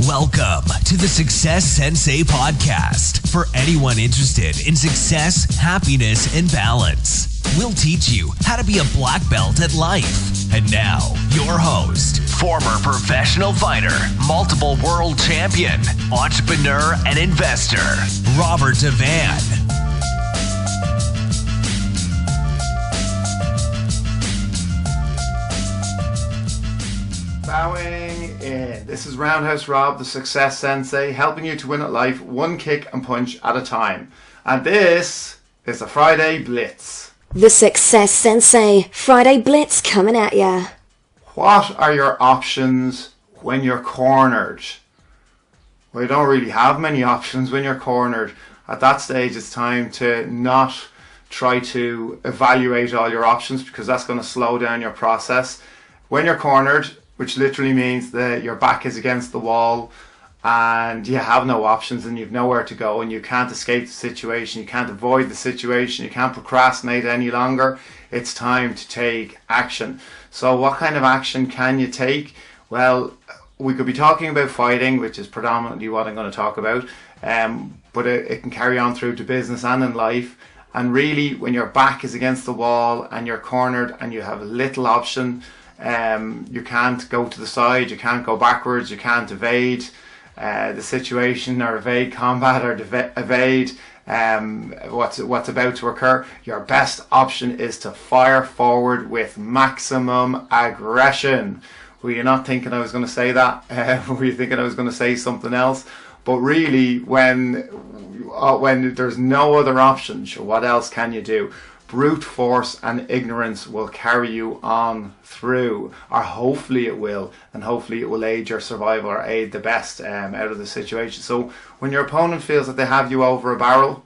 Welcome to the Success Sensei Podcast for anyone interested in success, happiness, and balance. We'll teach you how to be a black belt at life. And now, your host, former professional fighter, multiple world champion, entrepreneur, and investor, Robert Devane. Bowing in. This is Roundhouse Rob, the Success Sensei, helping you to win at life one kick and punch at a time. And this is the Friday Blitz. The Success Sensei Friday Blitz coming at ya. What are your options when you're cornered? Well, you don't really have many options when you're cornered. At that stage, it's time to not try to evaluate all your options because that's going to slow down your process. When you're cornered, which literally means that your back is against the wall and you have no options and you've nowhere to go and you can't escape the situation, you can't avoid the situation, you can't procrastinate any longer. It's time to take action. So what kind of action can you take? Well, we could be talking about fighting, which is predominantly what I'm going to talk about, but it can carry on through to business and in life. And really, when your back is against the wall and you're cornered and you have little option, you can't go to the side, you can't go backwards, you can't evade the situation or evade combat or evade what's about to occur. Your best option is to fire forward with maximum aggression. Were you not thinking I was going to say that? Were you thinking I was going to say something else? But really, when there's no other option, sure, what else can you do? Brute force and ignorance will carry you on through, or hopefully it will, and hopefully it will aid your survival or aid the best out of the situation. So when your opponent feels that they have you over a barrel,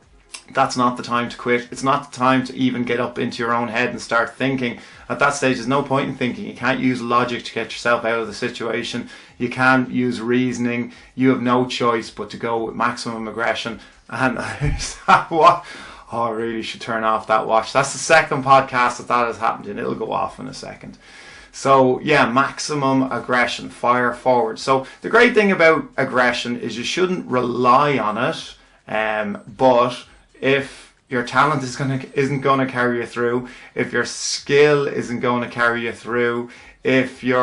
that's not the time to quit. It's not the time to even get up into your own head and start thinking. At that stage, there's no point in thinking. You can't use logic to get yourself out of the situation. You can't use reasoning. You have no choice but to go with maximum aggression. And what? Oh, I really should turn off that watch. That's the second podcast that has happened in. It'll go off in a second. So yeah, maximum aggression, fire forward. So the great thing about aggression is you shouldn't rely on it. But if your talent isn't going to carry you through, if your skill isn't going to carry you through, if you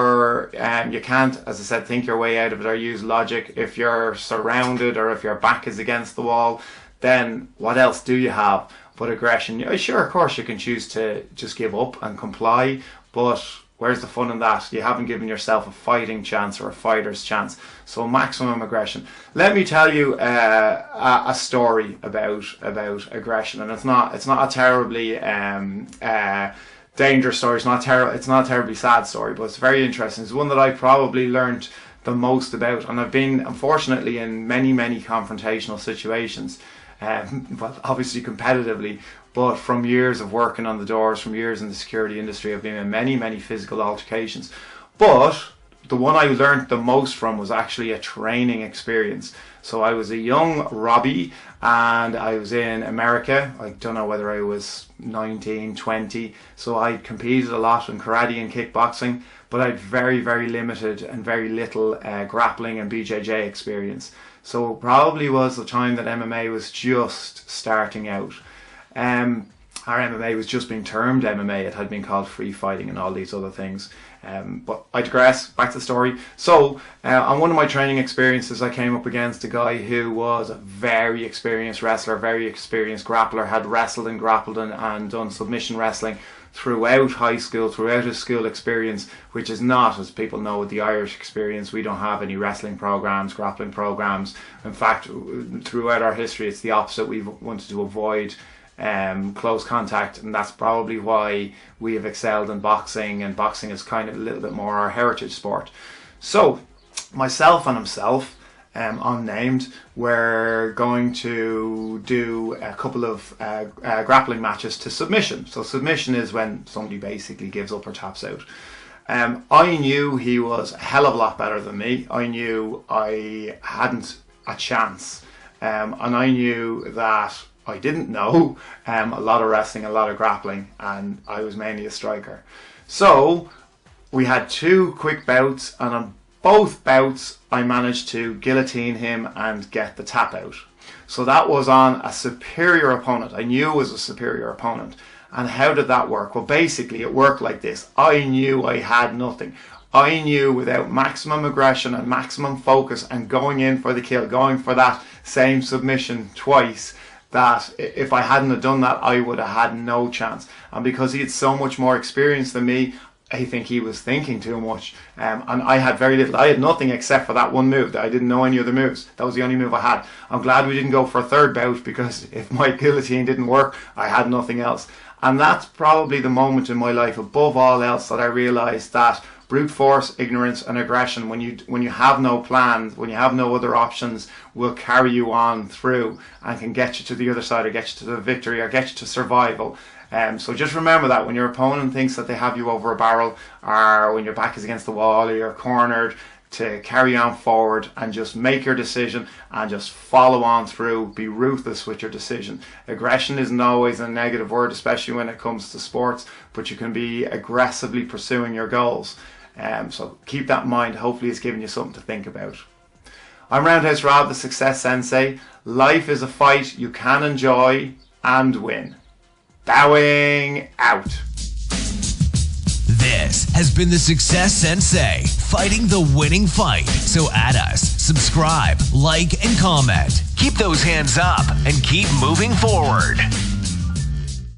can't, as I said, think your way out of it or use logic, if you're surrounded or if your back is against the wall, then what else do you have but aggression? Sure, of course you can choose to just give up and comply, but where's the fun in that? You haven't given yourself a fighting chance or a fighter's chance. So maximum aggression. Let me tell you a story about aggression, and it's not a terribly dangerous story. It's not a terribly sad story, but it's very interesting. It's one that I probably learned the most about, and I've been unfortunately in many confrontational situations. Well, obviously competitively, but from years of working on the doors, from years in the security industry, I've been in many physical altercations. But the one I learned the most from was actually a training experience. So I was a young Robbie and I was in America. I don't know whether I was 19, 20. So I competed a lot in karate and kickboxing, but I had very limited and very little grappling and BJJ experience. So it probably was the time that MMA was just starting out. Our MMA was just being termed MMA. It had been called free fighting and all these other things. But I digress, back to the story. So on one of my training experiences, I came up against a guy who was a very experienced wrestler, very experienced grappler, had wrestled and grappled and done submission wrestling throughout high school, throughout his school experience, which is not, as people know, with the Irish experience, we don't have any wrestling programs, grappling programs. In fact, throughout our history, it's the opposite. We've wanted to avoid close contact, and that's probably why we have excelled in boxing, and boxing is kind of a little bit more our heritage sport. So myself and himself, unnamed, we're going to do a couple of grappling matches to submission. So submission is when somebody basically gives up or taps out. I knew he was a hell of a lot better than me. I knew I hadn't a chance, and I knew that I didn't know a lot of wrestling, a lot of grappling, and I was mainly a striker. So we had two quick bouts, and I'm both bouts I managed to guillotine him and get the tap out. So that was on a superior opponent. I knew it was a superior opponent. And how did that work? Well, basically it worked like this. I knew I had nothing. I knew without maximum aggression and maximum focus and going in for the kill, going for that same submission twice, that if I hadn't have done that, I would have had no chance. And because he had so much more experience than me, I think he was thinking too much. And I had very little. I had nothing except for that one move. I didn't know any other moves. That was the only move I had. I'm glad we didn't go for a third bout, because if my guillotine didn't work, I had nothing else. And that's probably the moment in my life, above all else, that I realised that brute force, ignorance and aggression, when you have no plans, when you have no other options, will carry you on through and can get you to the other side, or get you to the victory, or get you to survival. So just remember that when your opponent thinks that they have you over a barrel, or when your back is against the wall, or you're cornered, to carry on forward and just make your decision and just follow on through. Be ruthless with your decision. Aggression isn't always a negative word, especially when it comes to sports, but you can be aggressively pursuing your goals. So keep that in mind. Hopefully it's given you something to think about. I'm Roundhouse Rob, the Success Sensei. Life is a fight you can enjoy and win. Bowing out. This has been the Success Sensei, fighting the winning fight. So add us, subscribe, like, and comment. Keep those hands up and keep moving forward.